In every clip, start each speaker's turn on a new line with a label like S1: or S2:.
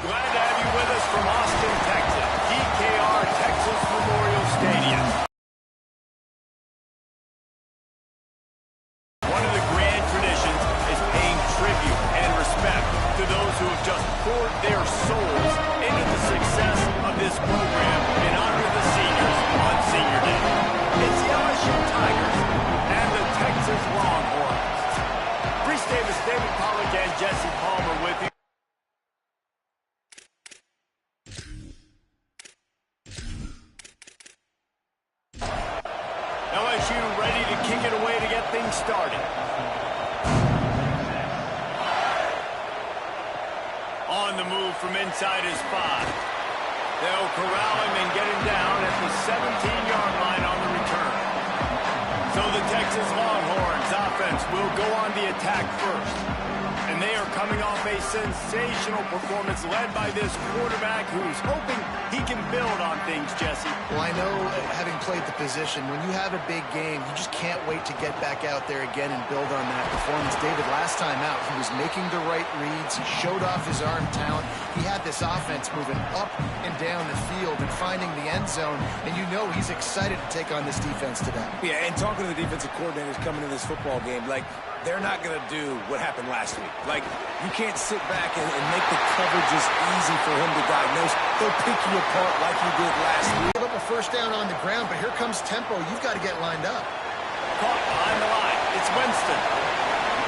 S1: Glad to have you with us from Austin, Texas, DKR Texas Memorial Stadium. One of the grand traditions is paying tribute and respect to those who have just poured their souls into the success of this program in honor of the seniors on Senior Day. It's the LSU Tigers and the Texas Longhorns. Reese Davis, David Pollack, and Jesse Palmer with you. LSU ready to kick it away to get things started. On the move from inside his 5. They'll corral him and get him down at the 17-yard line on the return. So the Texas Longhorns offense will go on the attack first. And they are coming off a sensational performance led by this quarterback who's hoping he can build on things, Jesse.
S2: Well, I know, having played the position, when you have a big game, you just can't wait to get back out there again and build on that performance. David, last time out, he was making the right reads. He showed off his arm talent. He had this offense moving up and down the field and finding the end zone. And you know he's excited to take on this defense today.
S3: Yeah, and talking to the defensive coordinators coming in this football game, like, they're not going to do what happened last week. Like, you can't sit back and make the coverages easy for him to diagnose. They'll pick you apart like he did last week.
S2: Give up a first down on the ground, but here comes tempo. You've got to get lined up.
S1: Caught behind the line. It's Winston.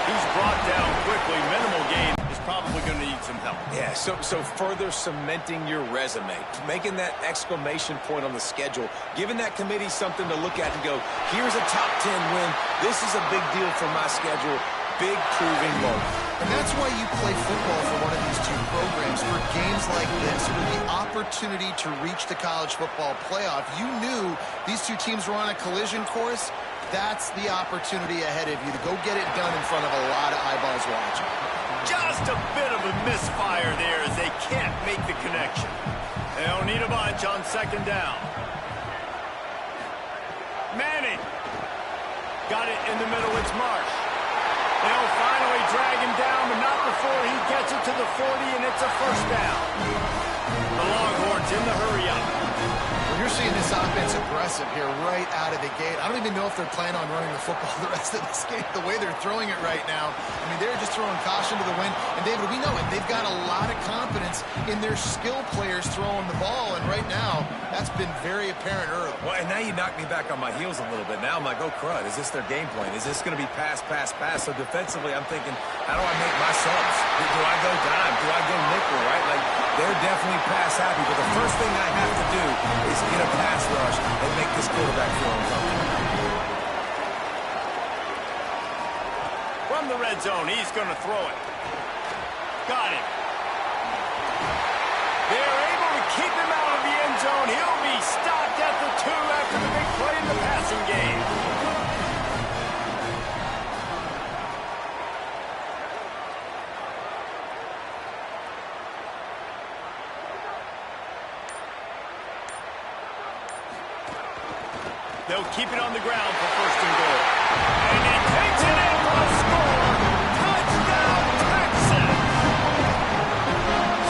S1: He's brought down quickly. Minimal gain. Is probably going to need some help.
S3: Yeah, so further cementing your resume, making that exclamation point on the schedule, giving that committee something to look at and go, here's a top 10 win. This is a big deal for my schedule. Big proving moment.
S2: And that's why you play football for one of these two programs, for games like this, for the opportunity to reach the college football playoff. You knew these two teams were on a collision course. That's the opportunity ahead of you to go get it done in front of a lot of eyeballs watching.
S1: Just a bit of a misfire there as they can't make the connection. They'll need a bunch on second down. Manning. Got it in the middle. It's Marsh. They'll finally drag him down, but not before he gets it to the 40, and it's a first down. The Longhorns in the hurry-up.
S2: Well, you're seeing this offense aggressive here right out of the gate. I don't even know if they're planning on running the football the rest of this game, the way they're throwing it right now. I mean, they're just throwing caution to the wind. And, David, we know it. They've got a lot of confidence in their skill players throwing the ball, and right now, that's been very apparent early.
S3: Well, and now you knock me back on my heels a little bit. Now I'm like, oh, crud, is this their game plan? Is this going to be pass, pass, pass? So defensively, I'm thinking, how do I make my subs? Do I go dime? Do I go nickel, right? Like, they're definitely pass happy, but the first thing I have to do is get a pass rush and make this quarterback feel uncomfortable.
S1: From the red zone, he's going to throw it. Got it. They're able to keep him out of the end zone. He'll be stopped at the 2 after the big play in the passing game. They'll keep it on the ground for first and goal. And he takes it in for a score. Touchdown, Texas!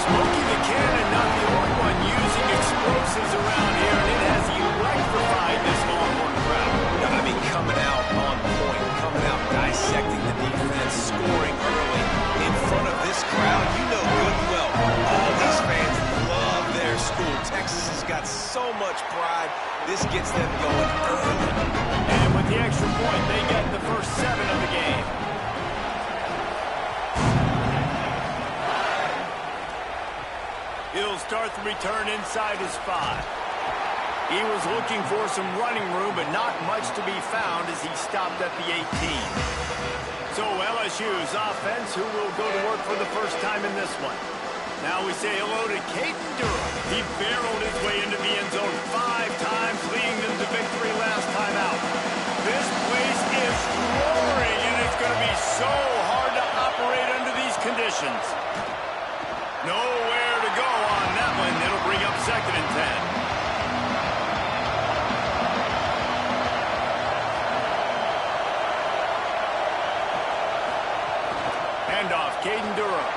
S1: Smokey the Cannon, not the only one using explosives around here, and it has electrified this Longhorn crowd.
S3: I mean, coming out on point, coming out dissecting the defense, scoring early in front of this crowd. You know good and well, all these fans love their school. Texas has got so much pride. This gets them going early.
S1: And with the extra point, they get the first 7 of the game. He'll start the return inside his 5. He was looking for some running room, but not much to be found as he stopped at the 18. So LSU's offense, who will go to work for the first time in this one. Now we say hello to Caden Durham. He barreled his way into the end zone 5 times, leading them to victory last time out. This place is roaring, and it's going to be so hard to operate under these conditions. Nowhere to go on that one. It'll bring up 2nd and 10. Handoff, Caden Durham.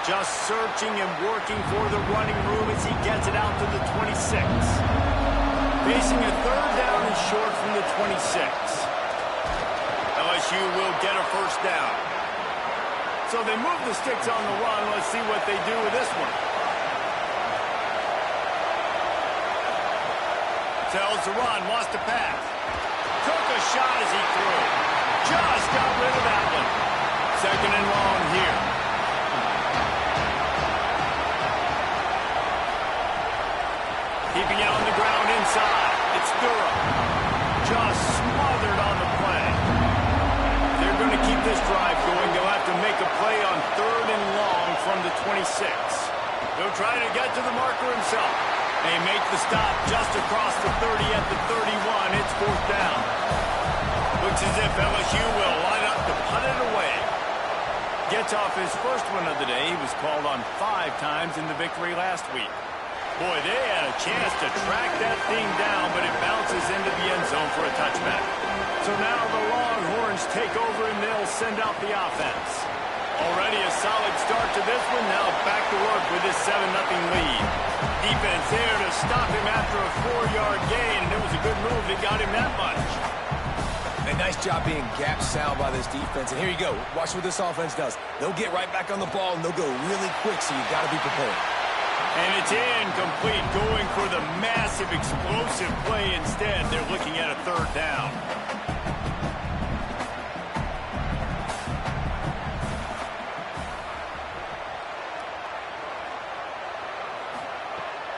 S1: Just searching and working for the running room as he gets it out to the 26. Facing a 3rd down and short from the 26. LSU will get a 1st down. So they move the sticks on the run. Let's see what they do with this one. Tells the run, wants to pass. Took a shot as he threw. Just got rid of that one. 2nd and long here. Keeping it on the ground inside. It's Durham. Just smothered on the play. They're going to keep this drive going. They'll have to make a play on 3rd and long from the 26. He'll try to get to the marker himself. They make the stop just across the 30 at the 31. It's 4th down. Looks as if LSU will line up to punt it away. Gets off his first one of the day. He was called on 5 times in the victory last week. Boy, they had a chance to track that thing down, but it bounces into the end zone for a touchback. So now the Longhorns take over and they'll send out the offense. Already a solid start to this one. Now back to work with this 7-0 lead. Defense there to stop him after a 4-yard gain, and it was a good move that got him that much.
S3: A nice job being gap sound by this defense. And here you go. Watch what this offense does. They'll get right back on the ball, and they'll go really quick, so you've got to be prepared.
S1: And it's incomplete, going for the massive, explosive play instead. They're looking at a 3rd down.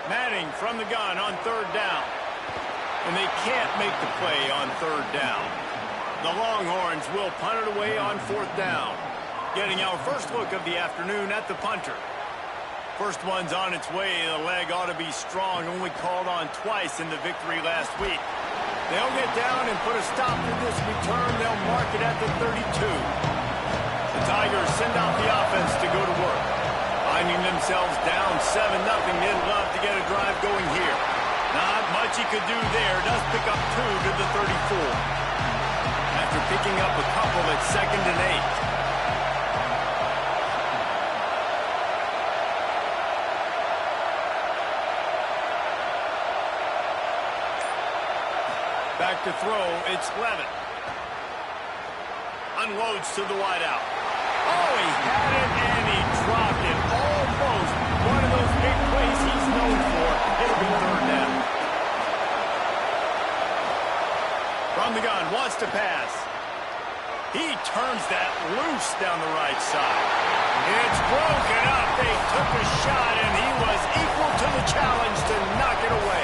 S1: Manning from the gun on 3rd down. And they can't make the play on 3rd down. The Longhorns will punt it away on 4th down. Getting our first look of the afternoon at the punter. First one's on its way. The leg ought to be strong. Only called on twice in the victory last week. They'll get down and put a stop to this return. They'll mark it at the 32. The Tigers send out the offense to go to work. Finding themselves down 7-0. They'd love to get a drive going here. Not much he could do there. Does pick up 2 to the 34. After picking up a couple at 2nd and 8. Back to throw, it's Levin. Unloads to the wideout. Oh, he had it and he dropped it. Almost one of those big plays he's known for. It'll be 3rd down. From the gun, wants to pass. He turns that loose down the right side. It's broken up. They took a shot and he was equal to the challenge to knock it away.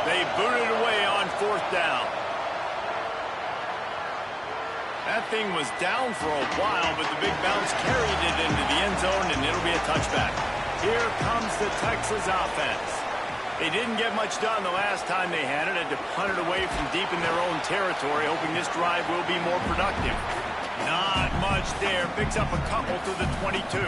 S1: They booted away on 4th down. That thing was down for a while, but the big bounce carried it into the end zone, and it'll be a touchback. Here comes the Texas offense. They didn't get much done the last time they had it. Had to punt it away from deep in their own territory, hoping this drive will be more productive. Not much there. Picks up a couple to the 22.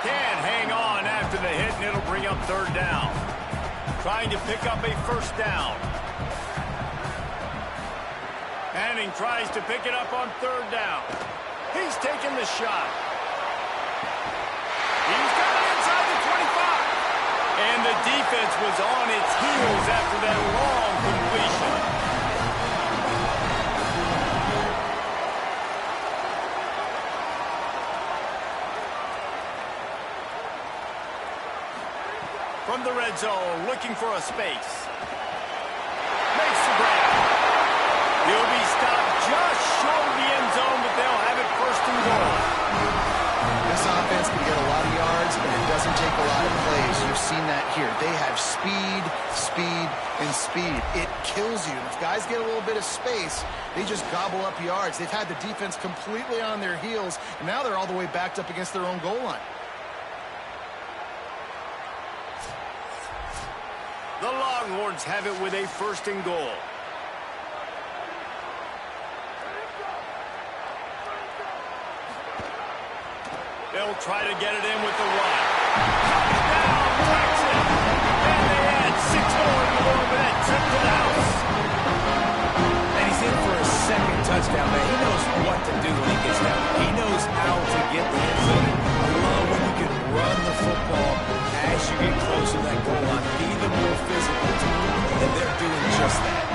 S1: Can't hang on after the hit, and it'll bring up 3rd down. Trying to pick up a 1st down. Manning tries to pick it up on 3rd down. He's taking the shot. He's got it inside the 25. And the defense was on its heels after that long completion. From the red zone, looking for a space. Makes the grab. He'll be
S2: defense can get a lot of yards, and it doesn't take a lot of plays. You've seen that here. They have speed, speed, and speed. It kills you. If guys get a little bit of space, they just gobble up yards. They've had the defense completely on their heels, and now they're all the way backed up against their own goal line.
S1: The Longhorns have it with a 1st and goal. They'll try to get it in with the run. Touchdown, Texas! And they add 6 more in the lower of that trip to the house.
S3: And he's in for a 2nd touchdown, man. He knows what to do when he gets down. He knows how to get the end zone. I love when you can run the football as you get close to that goal line. Be the more physical team, and they're doing just that.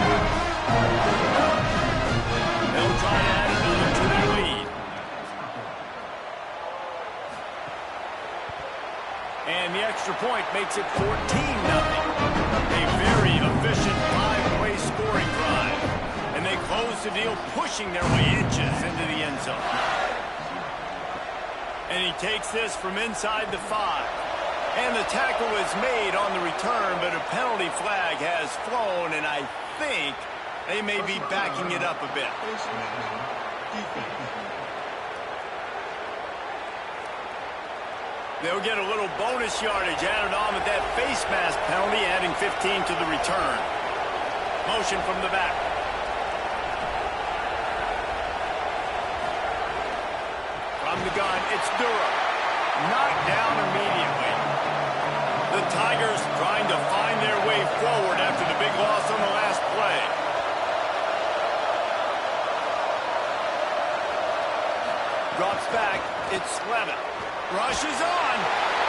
S1: They'll try to add another to their lead. And the extra point makes it 14-0. A very efficient 5-way scoring drive. And they close the deal, pushing their way inches into the end zone. And he takes this from inside the 5. And the tackle is made on the return, but a penalty flag has flown, and I think they may be backing it up a bit. They'll get a little bonus yardage added on with that face mask penalty, adding 15 to the return. Motion from the back. From the gun, it's Durham. Knocked down immediately. The Tigers trying to find their way forward after the big loss on the last play. Drops back. It's Slevin. Rushes on.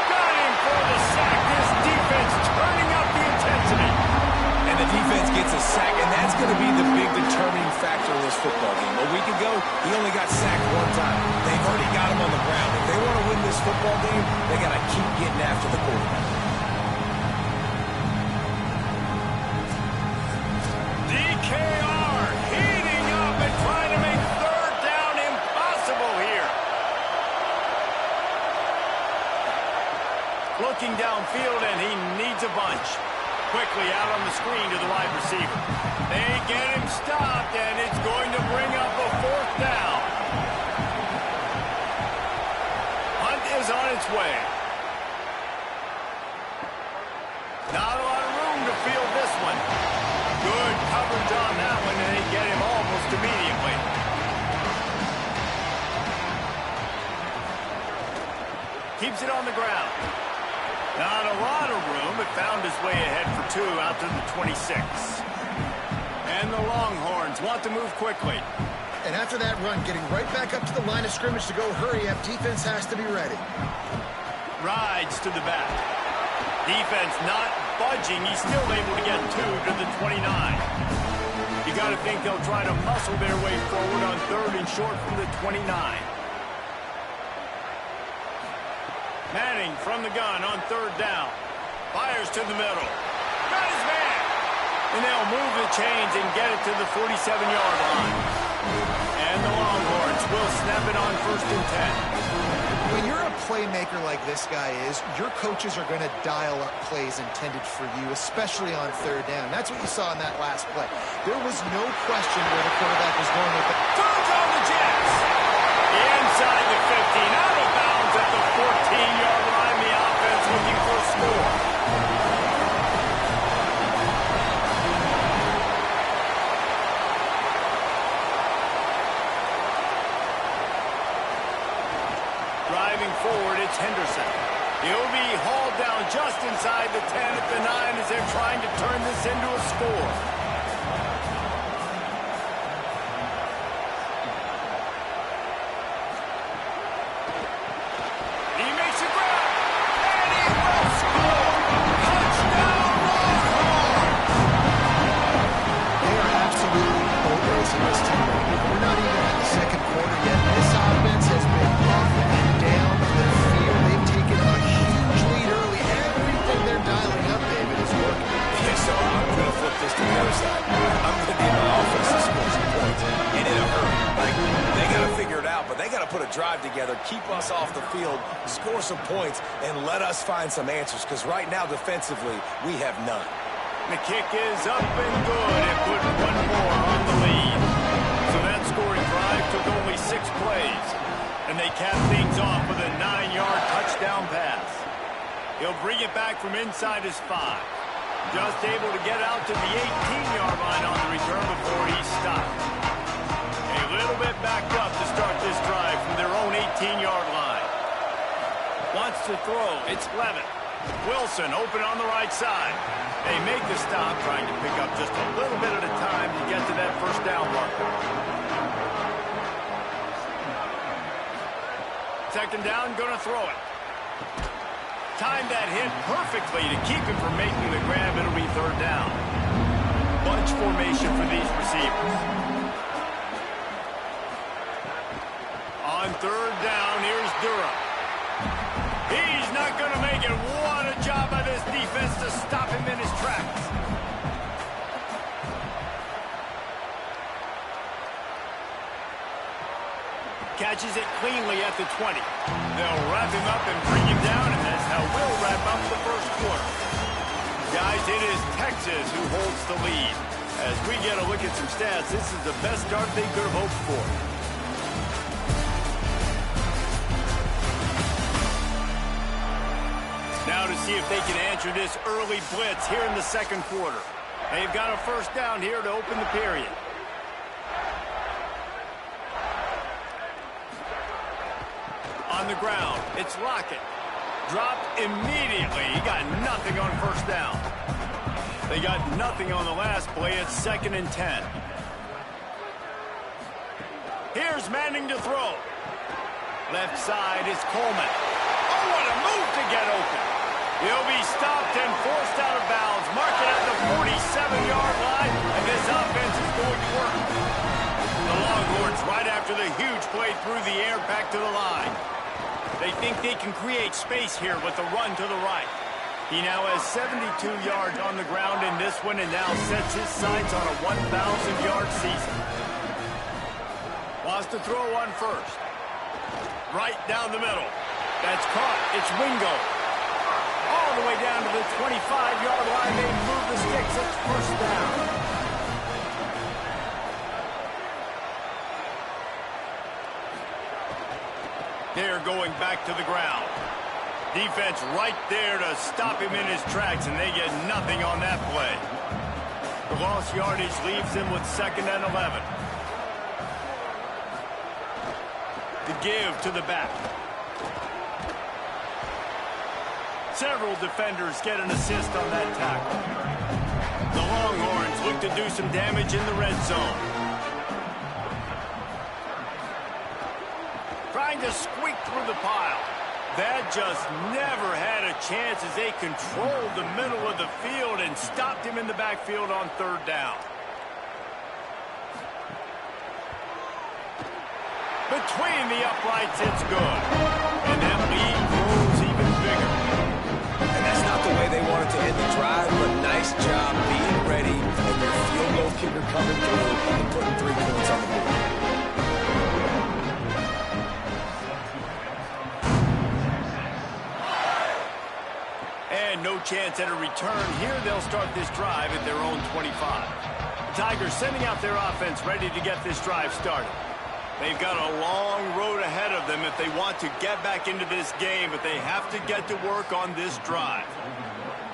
S1: Got him for the sack. This defense turning up the intensity.
S3: And the defense gets a sack, and that's going to be the big determining factor in this football game. A week ago, he only got sacked 1 time. They've already got him on the ground. If they want to win this football game, they got to keep getting after the quarterback.
S1: DKR heating up and trying to make 3rd down impossible here. Looking downfield, and he needs a bunch. Quickly out on the screen to the wide receiver. They get him stopped, and it's going to bring up a 4th down. Hunt is on its way. Not a lot of room to field this one. Good coverage on that one, and they get him almost immediately. Keeps it on the ground. Not a lot of room, but found his way ahead for 2 out to the 26. And the Longhorns want to move quickly.
S2: And after that run, getting right back up to the line of scrimmage to go hurry up, defense has to be ready.
S1: Rides to the back. Defense not budging. He's still able to get 2 to the 29. You got to think they'll try to muscle their way forward on 3rd and short from the 29. Manning from the gun on 3rd down. Fires to the middle. Got his man. And they'll move the chains and get it to the 47-yard line. And the Longhorns will snap it on 1st and 10.
S2: When you're a playmaker like this guy is, your coaches are going to dial up plays intended for you, especially on 3rd down. That's what you saw in that last play. There was no question where the quarterback was going with it.
S1: Turns on the Jets. Inside the 15, out of bounds at the 14-yard line. The offense looking for a score. Driving forward, it's Henderson. He'll be hauled down just inside the 10 at the 9 as they're trying to turn this into a score. He makes a grab, and he will score! Touchdown, Longhorns!
S2: They are absolutely boat racing this team. We're not even at the 2nd quarter yet. This offense has been up and down the field. They've taken a huge lead early. Everything they're dialing up, David, is working.
S3: Yeah, so I'm going to flip this to the other side. I'm going to need my offense to score some points, and in a hurry. Like, they got to figure it out, but they got to put a drive together keep us off the field, score some points, and let us find some answers, because right now, defensively, we have none.
S1: The kick is up and good. It put one more on the lead. So that scoring drive took only 6 plays. And they cap things off with a 9-yard touchdown pass. He'll bring it back from inside his 5. Just able to get out to the 18-yard line on the return before he stopped. A little bit backed up to start this drive from their own 18-yard line. Wants to throw. It's Levitt. Wilson open on the right side. They make the stop, trying to pick up just a little bit at a time to get to that first down marker. Second down, gonna throw it. Timed that hit perfectly to keep him from making the grab. It'll be third down. Bunch formation for these receivers. On third down, here's Durham. He's not going to make it. What a job by this defense to stop him in his tracks. Catches it cleanly at the 20. They'll wrap him up and bring him down, and that's how we'll wrap up the first quarter. Guys, it is Texas who holds the lead. As we get a look at some stats, this is the best start they could have hoped for. Now to see if they can answer this early blitz here in the second quarter. They've got a first down here to open the period. On the ground, it's Lockett. Dropped immediately. He got nothing on first down. They got nothing on the last play. It's 2nd and 10. Here's Manning to throw. Left side is Coleman. Oh, what a move to get open. He'll be stopped and forced out of bounds. Mark it at the 47-yard line, and this offense is going to work. The Longhorns right after the huge play through the air back to the line. They think they can create space here with the run to the right. He now has 72 yards on the ground in this one and now sets his sights on a 1,000-yard season. Wants to throw on first. Right down the middle. That's caught. It's Wingo. All the way down to the 25-yard line. They move the sticks. It's first down. They're going back to the ground. Defense right there to stop him in his tracks, and they get nothing on that play. The lost yardage leaves him with 2nd and 11. The give to the back. Several defenders get an assist on that tackle. The Longhorns look to do some damage in the red zone. Trying to squeak through the pile. That just never had a chance as they controlled the middle of the field and stopped him in the backfield on third down. Between the uprights, it's good. And that lead grows even bigger.
S3: And that's not the way they wanted to end the drive, but nice job being ready and your field goal kicker coming through and putting 3 points on the board.
S1: And no chance at a return. Here they'll start this drive at their own 25. The Tigers sending out their offense ready to get this drive started. They've got a long road ahead of them if they want to get back into this game, but they have to get to work on this drive.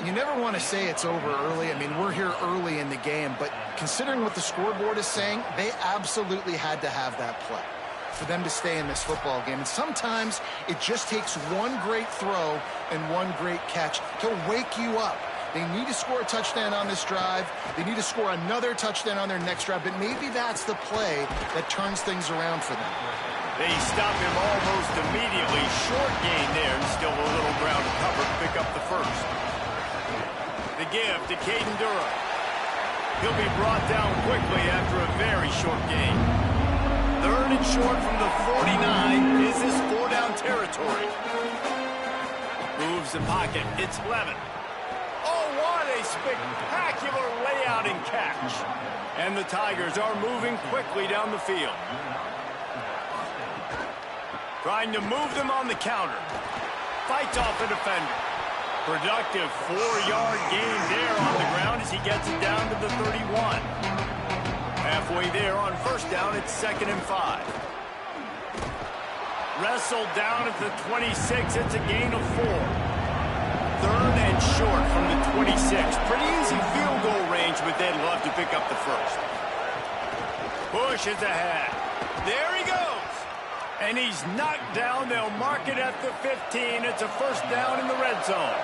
S2: You never want to say it's over early. I mean, we're here early in the game, but considering what the scoreboard is saying, they absolutely had to have that play for them to stay in this football game. And sometimes it just takes one great throw and one great catch to wake you up. They need to score a touchdown on this drive. They need to score another touchdown on their next drive, but maybe that's the play that turns things around for them.
S1: They stop him almost immediately. Short gain there, and still a little ground to cover to pick up the first. The give to Caden Durham. He'll be brought down quickly after a very short gain. 3rd and short from the 49. Is this 4-down territory? Moves the pocket. It's Levitt. Oh, what a spectacular layout and catch. And the Tigers are moving quickly down the field. Trying to move them on the counter. Fights off a defender. Productive 4-yard gain there on the ground as he gets it down to the 31. Halfway there on first down, it's 2nd and 5. Wrestled down at the 26. It's a gain of 4. 3rd and short from the 26. Pretty easy field goal range, but they'd love to pick up the first. Push is ahead. There he goes. And he's knocked down. They'll mark it at the 15. It's a first down in the red zone.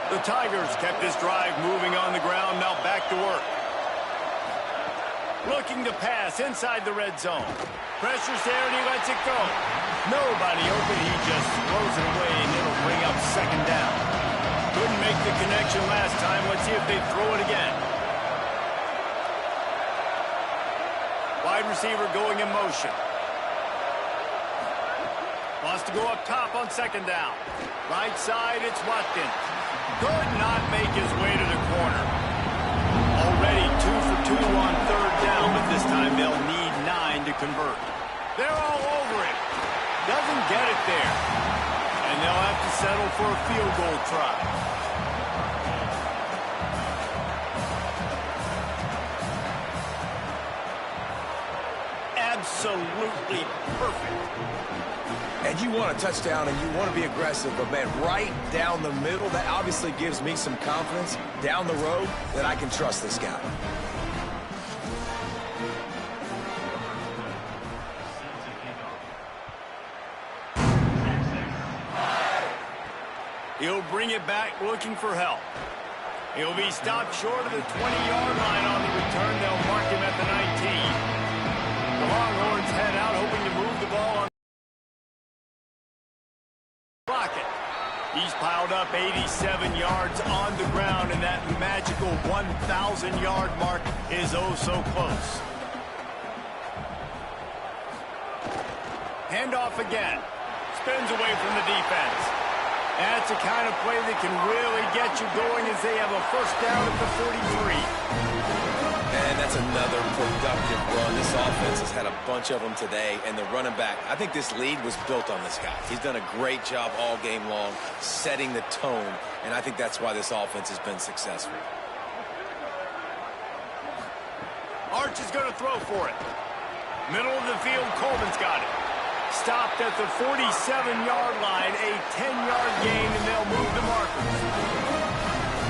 S1: The Tigers kept this drive moving on the ground. Now back to work. Looking to pass inside the red zone. Pressure's there and he lets it go. Nobody open. He just throws it away and it'll bring up 2nd down. Couldn't make the connection last time. Let's see if they throw it again. Wide receiver going in motion. Wants to go up top on 2nd down. Right side, it's Watkins. Could not make his way to the corner. Already 2 for 2 on 3rd down, but this time they'll need 9 to convert. They're all over it. Doesn't get it there. And they'll have to settle for a field goal try. Absolutely perfect.
S3: And you want a touchdown and you want to be aggressive, but man, right down the middle, that obviously gives me some confidence down the road that I can trust this guy.
S1: He'll bring it back looking for help. He'll be stopped short of the 20-yard line on the return. They'll mark him at the 19. The Longhorns head out hoping to move the ball on Rocket. He's piled up 87 yards on the ground, and that magical 1,000-yard mark is oh so close. Handoff again. Spins away from the defense. That's the kind of play that can really get you going as they have a first down at the 43.
S3: And that's another productive run. This offense has had a bunch of them today, and the running back, I think this lead was built on this guy. He's done a great job all game long setting the tone, and I think that's why this offense has been successful.
S1: Arch is going to throw for it. Middle of the field, Coleman's got it. Stopped at the 47-yard line, a 10-yard gain, and they'll move the markers.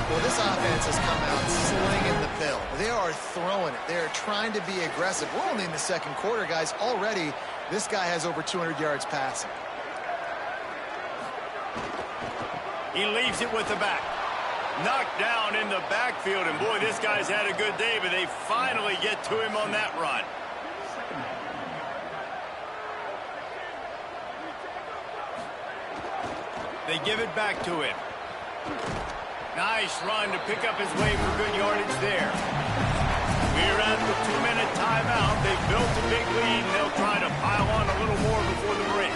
S2: Well, this offense has come out slinging the pill. They are throwing it. They are trying to be aggressive. We're only in the 2nd quarter, guys. Already, this guy has over 200 yards passing.
S1: He leaves it with the back. Knocked down in the backfield, and boy, this guy's had a good day, but they finally get to him on that run. They give it back to him. Nice run to pick up his way for good yardage there. We're at the 2-minute timeout. They've built a big lead, and they'll try to pile on a little more before the break.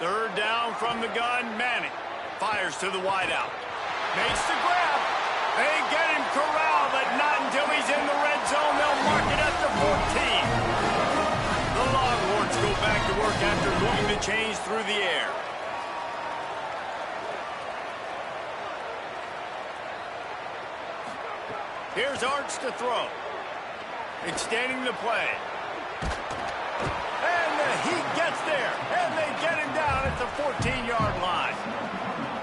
S1: Third down from the gun, Manning. Fires to the wideout. Makes the grab. They get him corralled, but not until he's in the red zone. They'll mark it at the 14. The Longhorns go back to work after moving the chains through the air. Here's Arch to throw. Extending the play. And the heat gets there. And they get him down at the 14-yard line.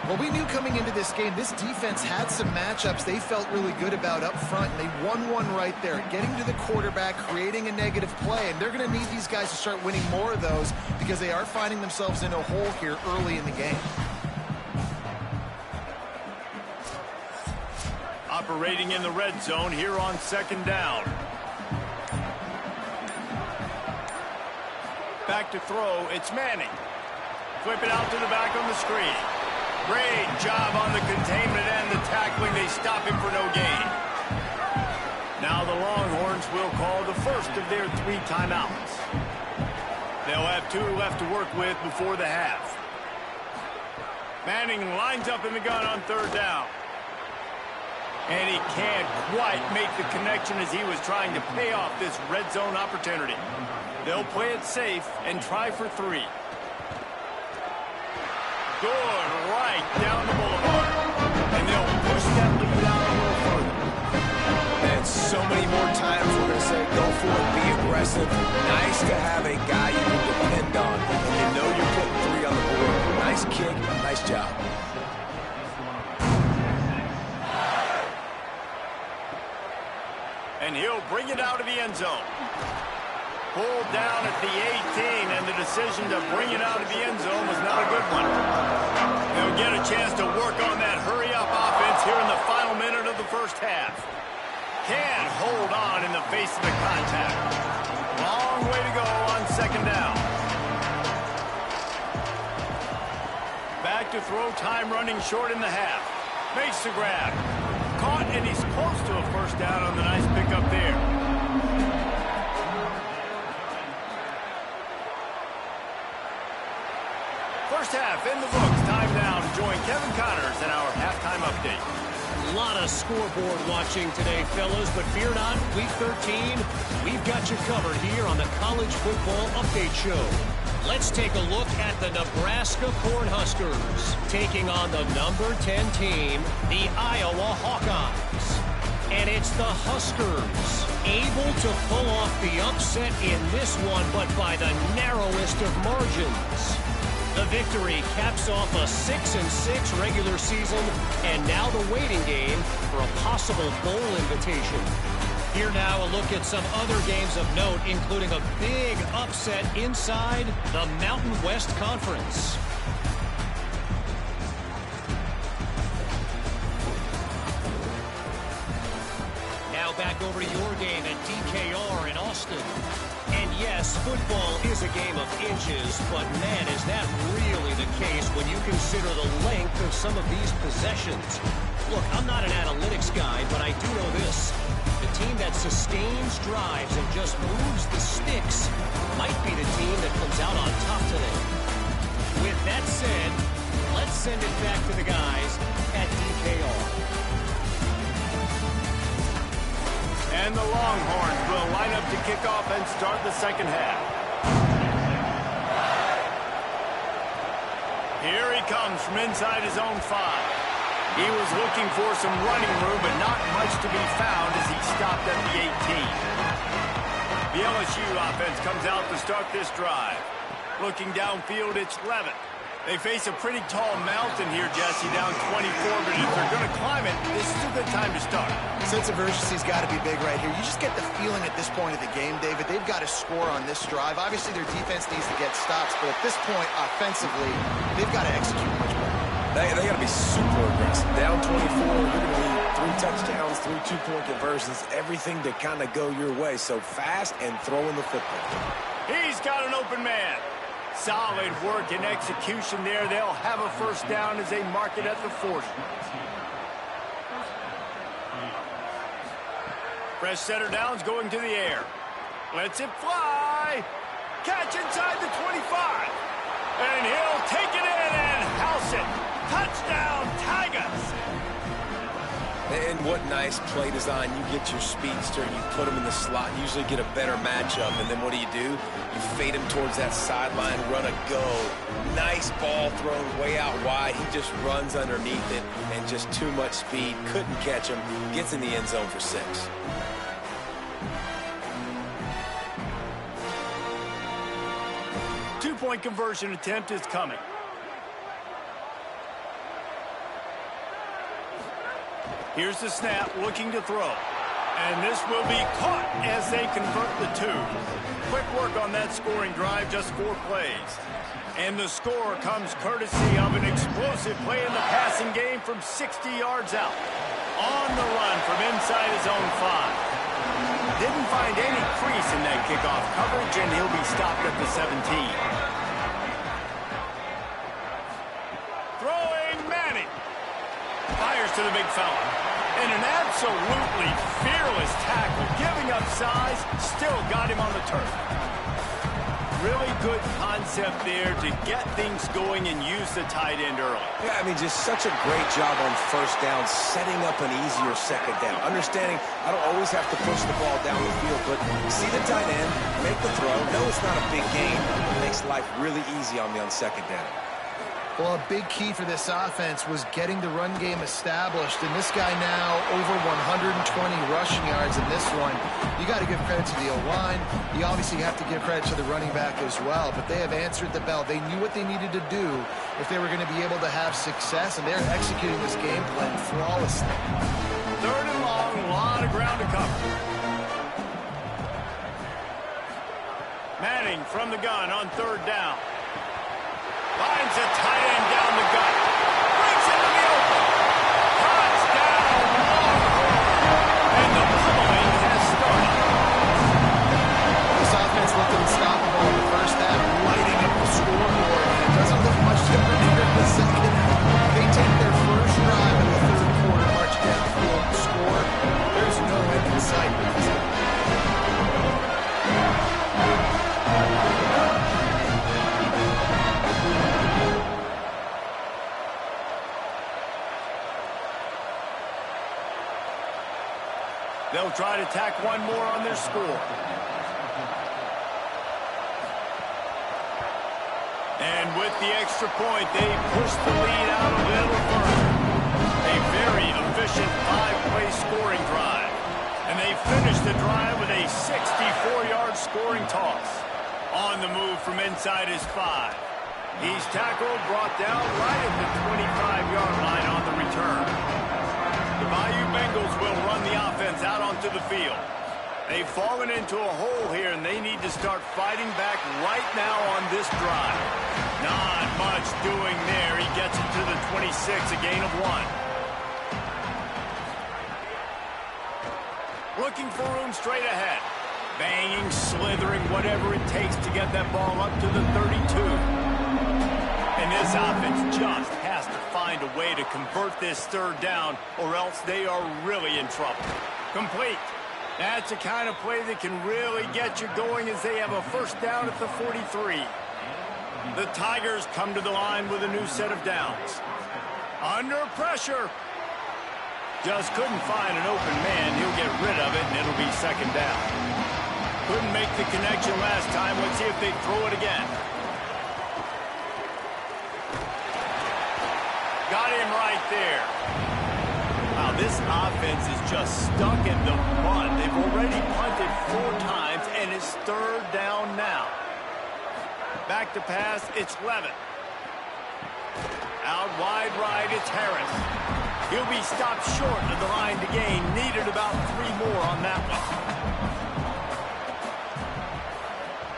S2: Well, we knew coming into this game, this defense had some matchups they felt really good about up front, and they won one right there, getting to the quarterback, creating a negative play, and they're going to need these guys to start winning more of those because they are finding themselves in a hole here early in the game.
S1: Operating in the red zone here on 2nd down. Back to throw, it's Manning. Flip it out to the back on the screen. Great job on the containment and the tackling. They stop him for no gain. Now the Longhorns will call the first of their 3 timeouts. They'll have 2 left to work with before the half. Manning lines up in the gun on 3rd down. And he can't quite make the connection as he was trying to pay off this red zone opportunity. They'll play it safe and try for 3. Good right down the boulevard. And they'll push that lead out a little further.
S3: And so many more times we're going to say, go for it, be aggressive. Nice to have a guy you can depend on. And you know you're putting 3 on the board. Nice kick, nice job.
S1: And he'll bring it out of the end zone. Pulled down at the 18, and the decision to bring it out of the end zone was not a good one. They'll get a chance to work on that hurry-up offense here in the final minute of the first half. Can't hold on in the face of the contact. Long way to go on second down. Back to throw, time running short in the half. Makes the grab. Caught, and he's close to a first down on the nice pickup there. First half in the books. Time now to join Kevin Connors in our halftime update.
S4: A lot of scoreboard watching today, fellas, but fear not, Week 13, we've got you covered here on the College Football Update Show. Let's take a look at the Nebraska Cornhuskers taking on the number 10 team, the Iowa Hawkeyes. And it's the Huskers able to pull off the upset in this one, but by the narrowest of margins. The victory caps off a 6-6 regular season, and now the waiting game for a possible bowl invitation. Here now a look at some other games of note, including a big upset inside the Mountain West Conference. Now back over to your game at DKR in Austin. And yes, football is a game of inches, but man, is that really the case when you consider the length of some of these possessions. Look, I'm not an analytics guy, but I do know this. The team that sustains drives and just moves the sticks might be the team that comes out on top today. With that said, let's send it back to the guys at DKR.
S1: And the Longhorns will line up to kick off and start the second half. Here he comes from inside his own 5. He was looking for some running room, but not much to be found as he stopped at the 18. The LSU offense comes out to start this drive. Looking downfield, it's Levitt. They face a pretty tall mountain here, Jesse, down 24, but if they're going to climb it, this is a good time to start.
S2: Sense of urgency's got to be big right here. You just get the feeling at this point of the game, David, they've got to score on this drive. Obviously, their defense needs to get stops, but at this point, offensively, they've got to execute much better.
S3: They got to be super aggressive. Down 24, you're going to need 3 touchdowns, 3 two-point conversions, everything to kind of go your way. So fast and throwing the football.
S1: He's got an open man. Solid work and execution there. They'll have a first down as they mark it at the 40. Fresh setter downs going to the air. Lets it fly. Catch inside the 25. And he'll take it in and house it. Touchdown, Tigers.
S3: And what nice play design. You get your speedster, you put him in the slot, usually get a better matchup, and then what do? You fade him towards that sideline, run a go. Nice ball thrown way out wide. He just runs underneath it, and just too much speed. Couldn't catch him. Gets in the end zone for 6.
S1: Two-point conversion attempt is coming. Here's the snap, looking to throw. And this will be caught as they convert the 2. Quick work on that scoring drive, just 4 plays. And the score comes courtesy of an explosive play in the passing game from 60 yards out. On the run from inside his own 5. Didn't find any crease in that kickoff coverage, and he'll be stopped at the 17. Throwing Manning. Fires to the big fella. And an absolutely fearless tackle, giving up size, still got him on the turf. really good concept there to get things going and use the tight end early.
S3: Yeah, I mean, just such a great job on first down, setting up an easier second down. Understanding I don't always have to push the ball down the field, but see the tight end, make the throw. No, it's not a big gain. It makes life really easy on me on second down.
S2: Well, a big key for this offense was getting the run game established. And this guy now over 120 rushing yards in this one. You got to give credit to the O-line. You obviously have to give credit to the running back as well. But they have answered the bell. They knew what they needed to do if they were going to be able to have success. And they're executing this game plan flawlessly.
S1: Third and long, a lot of ground to cover. Manning from the gun on third down. Finds a tight end down the gut. Brings it to the open. Touchdown, Longhorn. And the pummeling has started.
S2: This offense looked unstoppable in the first half, lighting up the scoreboard. And it doesn't look much different here in the second half. They take their first drive in the third quarter, march down the field and score. There's no end in sight.
S1: They'll try to tack one more on their score. And with the extra point, they push the lead out a little further. A very efficient 5-play scoring drive. And they finish the drive with a 64-yard scoring toss. On the move from inside his 5. He's tackled, brought down right at the 25-yard line on the return. The Bayou Bengals will run the offense out onto the field. They've fallen into a hole here, and they need to start fighting back right now on this drive. Not much doing there. He gets it to the 26, a gain of 1. Looking for room straight ahead. Banging, slithering, whatever it takes to get that ball up to the 32. And this offense just has to find a way to convert this third down, or else they are really in trouble. Complete. That's the kind of play that can really get you going as they have a first down at the 43. The Tigers come to the line with a new set of downs. Under pressure. Just couldn't find an open man. He'll get rid of it, and it'll be second down. Couldn't make the connection last time. Let's see if they throw it again. Got him right there. Wow, this offense is just stuck in the mud. They've already punted 4 times, and it's third down now. Back to pass, it's Levin. Out wide right, it's Harris. He'll be stopped short of the line to gain. Needed about 3 more on that one.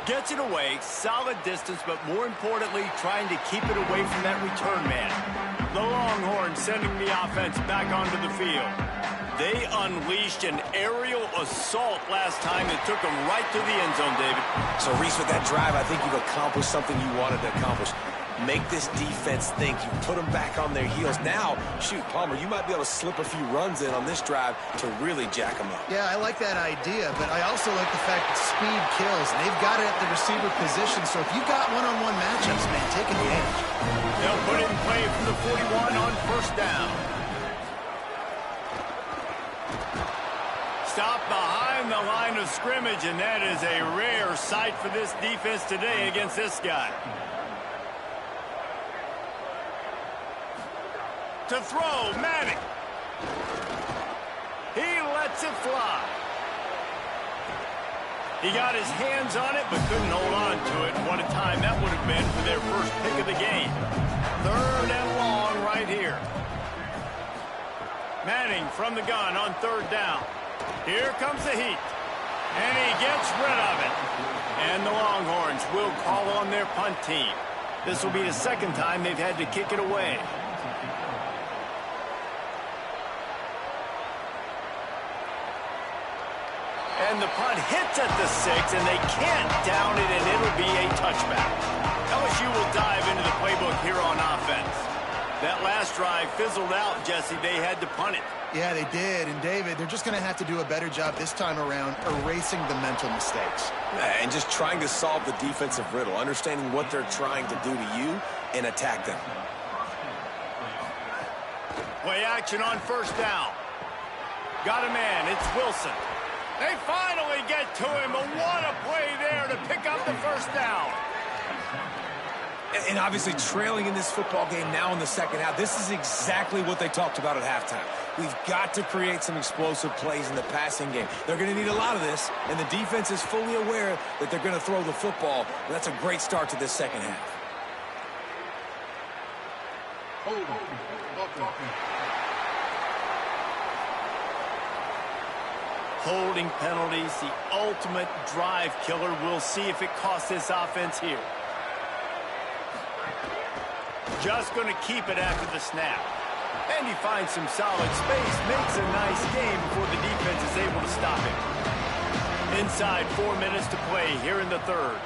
S1: Gets it away, solid distance, but more importantly, trying to keep it away from that return man. The Longhorns sending the offense back onto the field. They unleashed an aerial assault last time that took them right to the end zone, David.
S3: So, Reese, with that drive, I think you've accomplished something you wanted to accomplish. Make this defense think. You put them back on their heels. Now, shoot, Palmer, you might be able to slip a few runs in on this drive to really jack them up.
S2: Yeah, I like that idea, but I also like the fact that speed kills. They've got it at the receiver position, so if you've got one-on-one matchups, man, take advantage.
S1: They'll put it in play from the 41 on first down. Stop behind the line of scrimmage, and that is a rare sight for this defense today against this guy. To throw, Manning. He lets it fly. He got his hands on it, but couldn't hold on to it. And what a time that would have been for their first pick of the game. Third and long right here. Manning from the gun on third down. Here comes the heat. And he gets rid of it. And the Longhorns will call on their punt team. This will be the second time they've had to kick it away. And the punt hits at the 6, and they can't down it, and it'll be a touchback. LSU will dive into the playbook here on offense. That last drive fizzled out, Jesse. They had to punt it.
S2: Yeah, they did. And, David, they're just going to have to do a better job this time around erasing the mental mistakes.
S3: And just trying to solve the defensive riddle, understanding what they're trying to do to you and attack them.
S1: Play action on first down. Got a man. It's Wilson. They finally get to him, but what a play there to pick up the first down.
S3: And obviously trailing in this football game now in the second half, this is exactly what they talked about at halftime. We've got to create some explosive plays in the passing game. They're going to need a lot of this, and the defense is fully aware that they're going to throw the football. That's a great start to this second half.
S1: Holding penalties, the ultimate drive killer. We'll see if it costs this offense here. Just going to keep it after the snap. And he finds some solid space, makes a nice game before the defense is able to stop him. Inside 4 minutes to play here in the third.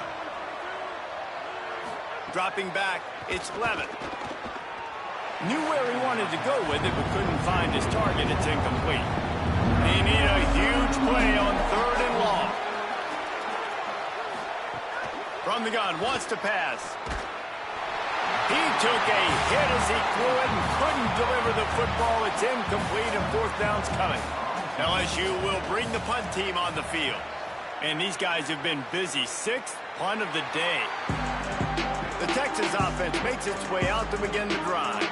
S1: Dropping back, it's Levin. Knew where he wanted to go with it, but couldn't find his target. It's incomplete. They need a huge play on third and long. From the gun, wants to pass. He took a hit as he threw it and couldn't deliver the football. It's incomplete and fourth down's coming. LSU will bring the punt team on the field. And these guys have been busy. Sixth punt of the day. The Texas offense makes its way out to begin the drive.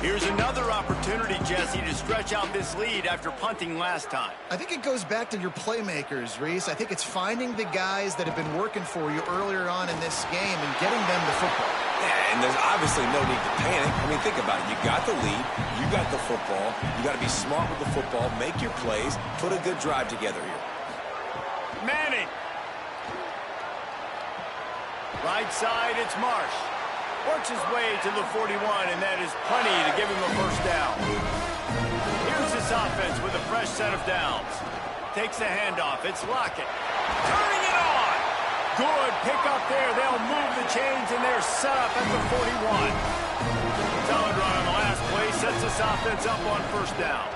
S1: Here's another opportunity, Jesse, to stretch out this lead after punting last time.
S2: I think it goes back to your playmakers, Reese. I think it's finding the guys that have been working for you earlier on in this game and getting them the football.
S3: Yeah, and there's obviously no need to panic. I mean, think about it. You got the lead. You got the football. You got to be smart with the football. Make your plays. Put a good drive together here.
S1: Manning. Right side, it's Marsh. Works his way to the 41, and that is plenty to give him a first down. Here's this offense with a fresh set of downs. Takes the handoff. It's Lockett. Turning it on. Good pick up there. They'll move the chains, and they're set up at the 41. Solid run on the last play. Sets this offense up on first down.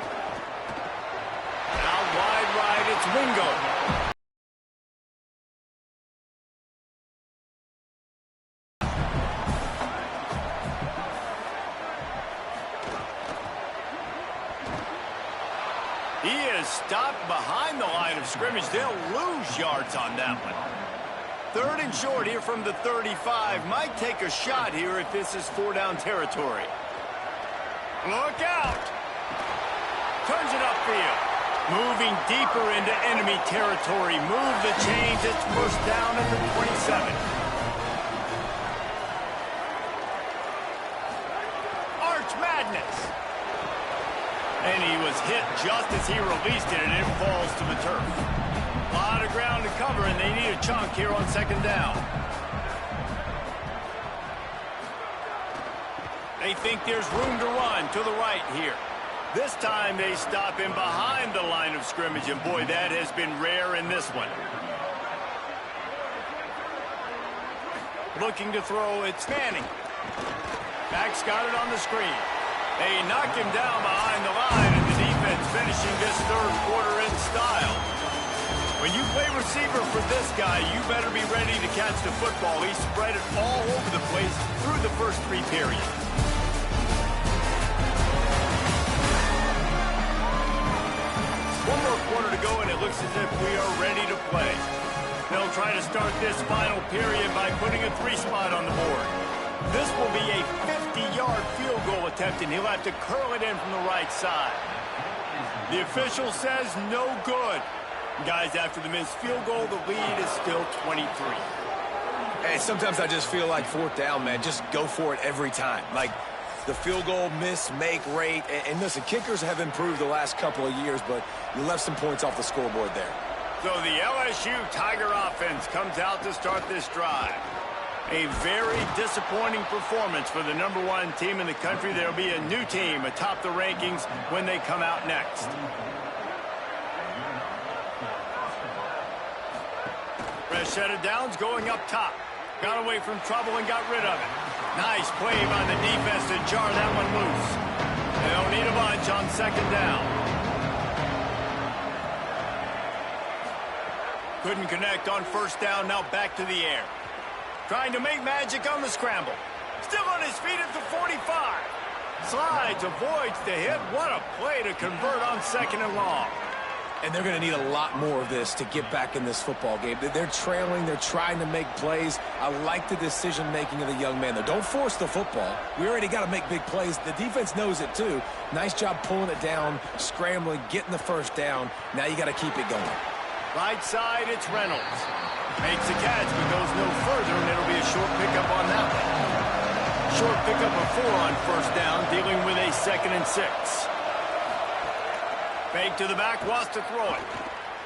S1: Out wide right, it's Wingo. He is stopped behind the line of scrimmage. They'll lose yards on that one. Third and short here from the 35. Might take a shot here if this is four-down territory. Look out! Turns it upfield. Moving deeper into enemy territory. Move the chains. It's first down at the 27. Arch Madness. And he was hit just as he released it, and it falls to the turf. A lot of ground to cover, and they need a chunk here on second down. They think there's room to run to the right here. This time they stop him behind the line of scrimmage, and boy, that has been rare in this one. Looking to throw, it's Manning. Back's got it on the screen. They knock him down behind the line, and the defense finishing this third quarter in style. When you play receiver for this guy, you better be ready to catch the football. He spread it all over the place through the first three periods. One more quarter to go, and it looks as if we are ready to play. They'll try to start this final period by putting a three spot on the board. This will be a 50-yard field goal attempt, and he'll have to curl it in from the right side. The official says no good. Guys, after the missed field goal, the lead is still 23.
S3: Hey, sometimes I just feel like fourth down, man. Just go for it every time. Like the field goal miss, make rate. And listen, kickers have improved the last couple of years, but you left some points off the scoreboard there.
S1: So the LSU Tiger offense comes out to start this drive. A very disappointing performance for the #1 team in the country. There will be a new team atop the rankings when they come out next. Fresh set of downs going up top. Got away from trouble and got rid of it. Nice play by the defense to jar that one loose. They don't need a bunch on second down. Couldn't connect on first down, now back to the air. Trying to make magic on the scramble. Still on his feet at the 45. Slides, avoids the hit. What a play to convert on second and long.
S3: And they're going to need a lot more of this to get back in this football game. They're trailing. They're trying to make plays. I like the decision-making of the young man, though. Don't force the football. We already got to make big plays. The defense knows it, too. Nice job pulling it down, scrambling, getting the first down. Now you got to keep it going.
S1: Right side, it's Reynolds. Makes the catch, but goes no further, and it'll be a short pickup on that one. Short pickup of 4 on first down, dealing with a 2nd and 6. Fake to the back, wants to throw it.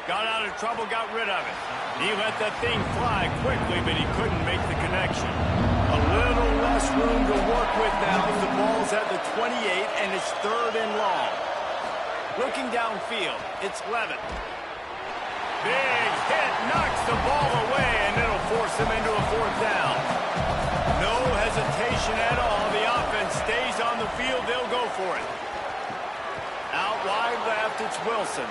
S1: Got out of trouble, got rid of it. He let that thing fly quickly, but he couldn't make the connection. A little less room to work with now as the ball's at the 28, and it's 3rd and long. Looking downfield, it's Levitt. Big hit, knocks the ball away, and it'll force him into a 4th down. No hesitation at all. The offense stays on the field. They'll go for it. Out wide left, it's Wilson.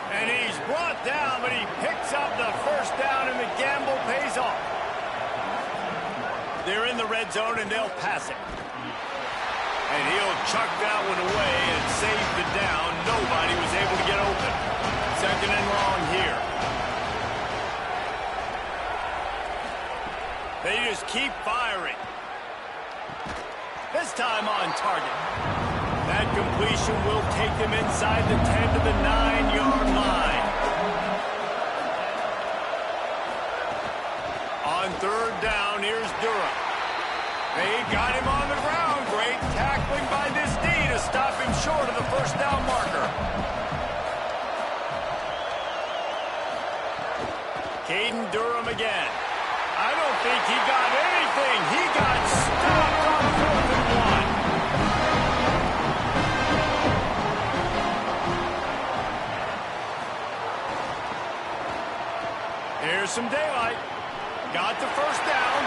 S1: And he's brought down, but he picks up the first down, and the gamble pays off. They're in the red zone, and they'll pass it. And he'll chuck that one away and save the down. Nobody was able to get open. 2nd and long here. They just keep firing. This time on target. That completion will take them inside the 10 to the 9-yard line. On 3rd down, here's Durham. They got him on the ground. Great tackling by this D to stop him short of the first down marker. Caden Durham again. I don't think he got anything. He got stopped on 4th and 1. Here's some daylight. Got the first down.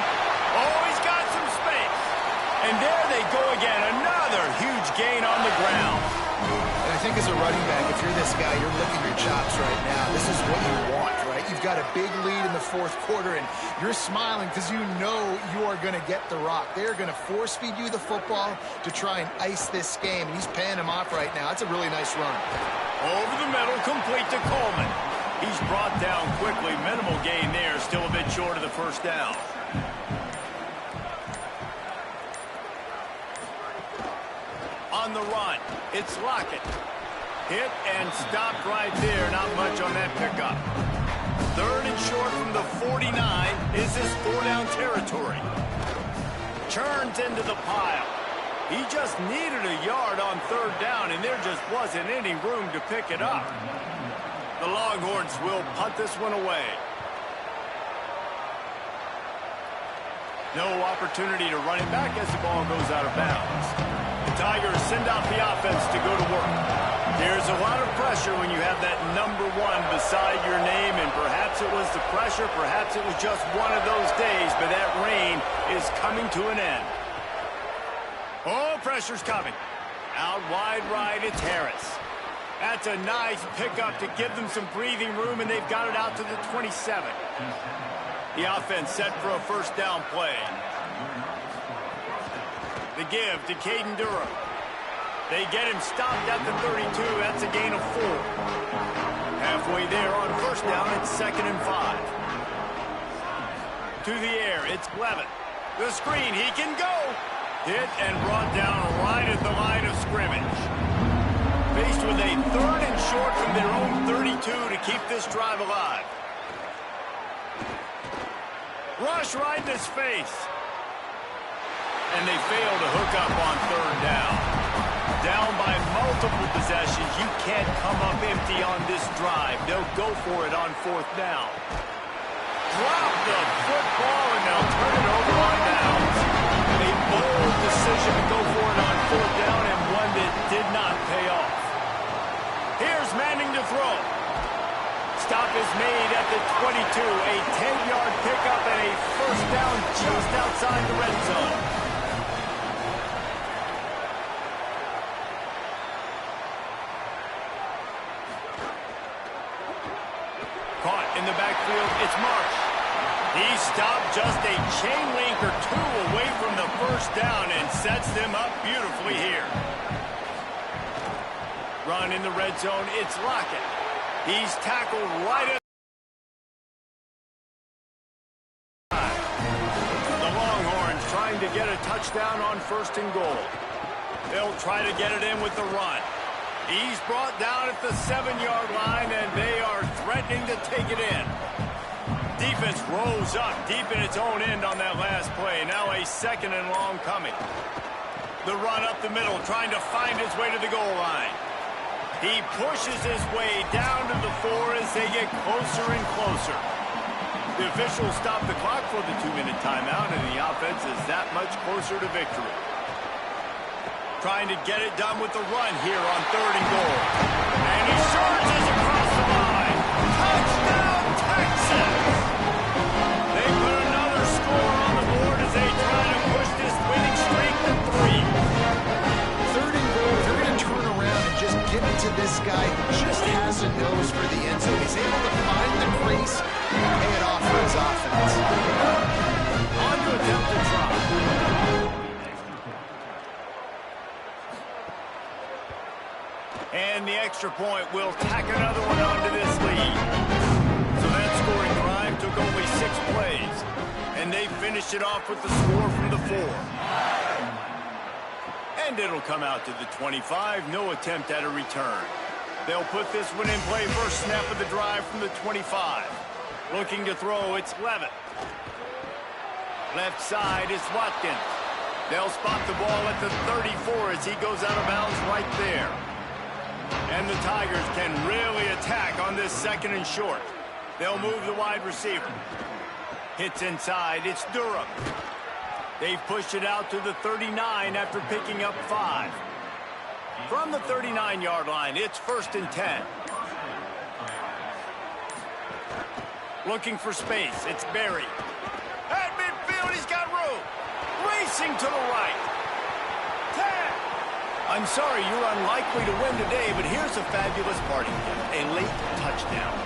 S1: Oh, he's got some space. And there they go again. Another huge gain on the ground.
S2: And I think as a running back, if you're this guy, you're licking your chops right now. This is what you want, right? You've got a big lead in the 4th quarter, and you're smiling because you know you are going to get the rock. They're going to force-feed you the football to try and ice this game, and he's paying him off right now. That's a really nice run.
S1: Over the middle, complete to Coleman. He's brought down quickly. Minimal gain there, still a bit short of the first down. On the run, it's Lockett. Hit and stopped right there. Not much on that pickup. 3rd and short from the 49. Is this 4-down territory? Turns into the pile. He just needed a yard on 3rd down, and there just wasn't any room to pick it up. The Longhorns will punt this one away. No opportunity to run it back as the ball goes out of bounds. The Tigers send out the offense to go to work. There's a lot of pressure when you have that number 1 beside your name, and perhaps it was the pressure, perhaps it was just one of those days, but that rain is coming to an end. Oh, pressure's coming. Out wide right, it's Harris. That's a nice pickup to give them some breathing room, and they've got it out to the 27. The offense set for a first down play. The give to Caden Durham. They get him stopped at the 32. That's a gain of 4. Halfway there on first down, it's 2nd and 5. To the air, it's Levitt. The screen, he can go. Hit and brought down right at the line of scrimmage. Faced with a 3rd and short from their own 32 to keep this drive alive. Rush right in his face. And they fail to hook up on 3rd down. Down by multiple possessions. You can't come up empty on this drive. They'll go for it on 4th down. Drop the football, and they'll turn it over on downs. A bold decision to go for it on 4th down, and one that did not pay off. Here's Manning to throw. Stop is made at the 22. A 10-yard pickup and a first down just outside the red zone. Caught in the backfield. He stopped just a chain link or two away from the first down and sets them up beautifully here. Run in the red zone, it's Lockett. He's tackled right at the Longhorns trying to get a touchdown on 1st and goal. They'll try to get it in with the run. He's brought down at the 7-yard line, and they are threatening to take it in. Defense rolls up deep in its own end on that last play. Now a 2nd and long coming. The run up the middle, trying to find his way to the goal line. He pushes his way down to the 4 as they get closer and closer. The officials stop the clock for the 2-minute timeout, and the offense is that much closer to victory. Trying to get it done with the run here on 3rd and goal. And he surges across the line. Touchdown, Texas! They put another score on the board as they try to push this winning streak to 3.
S2: 3rd and goal, they're going to turn around and just give it to this guy who just has a nose for the end zone. He's able to find the crease and pay it off for his offense.
S1: On to attempt to try. And the extra point will tack another one onto this lead. So that scoring drive took only 6 plays. And they finished it off with the score from the 4. And it'll come out to the 25. No attempt at a return. They'll put this one in play. First snap of the drive from the 25. Looking to throw, it's Levitt. Left side is Watkins. They'll spot the ball at the 34 as he goes out of bounds right there. And the Tigers can really attack on this 2nd and short. They'll move the wide receiver. Hits inside, it's Durham. They've pushed it out to the 39 after picking up 5. From the 39-yard line, it's 1st and 10. Looking for space, it's Berry. At midfield, he's got room. Racing to the right. 10. I'm sorry, you're unlikely to win today, but here's a fabulous party gift, a late touchdown.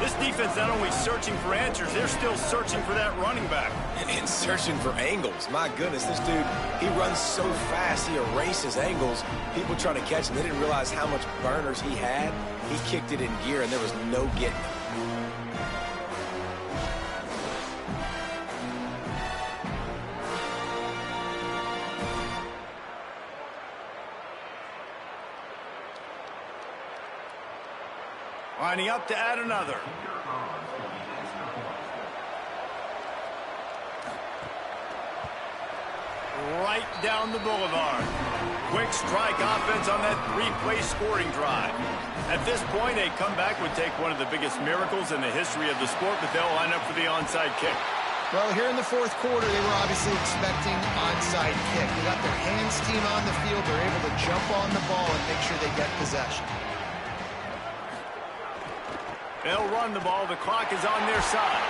S1: This defense not only searching for answers, they're still searching for that running back.
S3: And searching for angles. My goodness, this dude, he runs so fast, he erases angles. People trying to catch him, they didn't realize how much burners he had. He kicked it in gear, and there was no getting it.
S1: Lining up to add another. Right down the boulevard. Quick strike offense on that 3-play scoring drive. At this point, a comeback would take one of the biggest miracles in the history of the sport, but they'll line up for the onside kick.
S2: Well, here in the 4th quarter, they were obviously expecting onside kick. They got their hands team on the field. They're able to jump on the ball and make sure they get possession.
S1: They'll run the ball. The clock is on their side.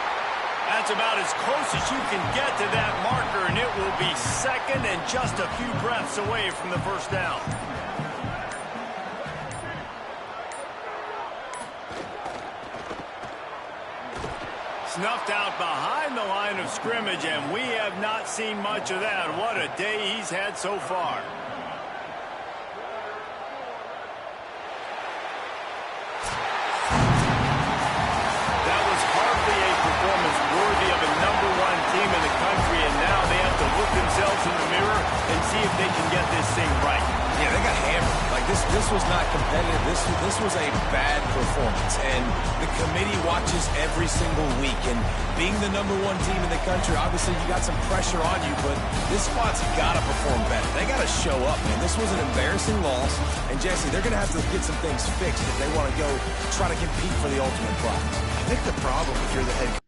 S1: That's about as close as you can get to that marker, and it will be 2nd and just a few breaths away from the 1st down. Snuffed out behind the line of scrimmage, and we have not seen much of that. What a day he's had so far. Worthy of a #1 team in the country, and now they have to look themselves in the mirror and see if they can get this thing right.
S3: Yeah, they got hammered. Like, this was not competitive. This was a bad performance, and the committee watches every single week. And being the #1 team in the country, obviously you got some pressure on you, but this squad's got to perform better. They got to show up, man. This was an embarrassing loss, and Jesse, they're going to have to get some things fixed if they want to go try to compete for the ultimate prize.
S2: I think the problem if you're the head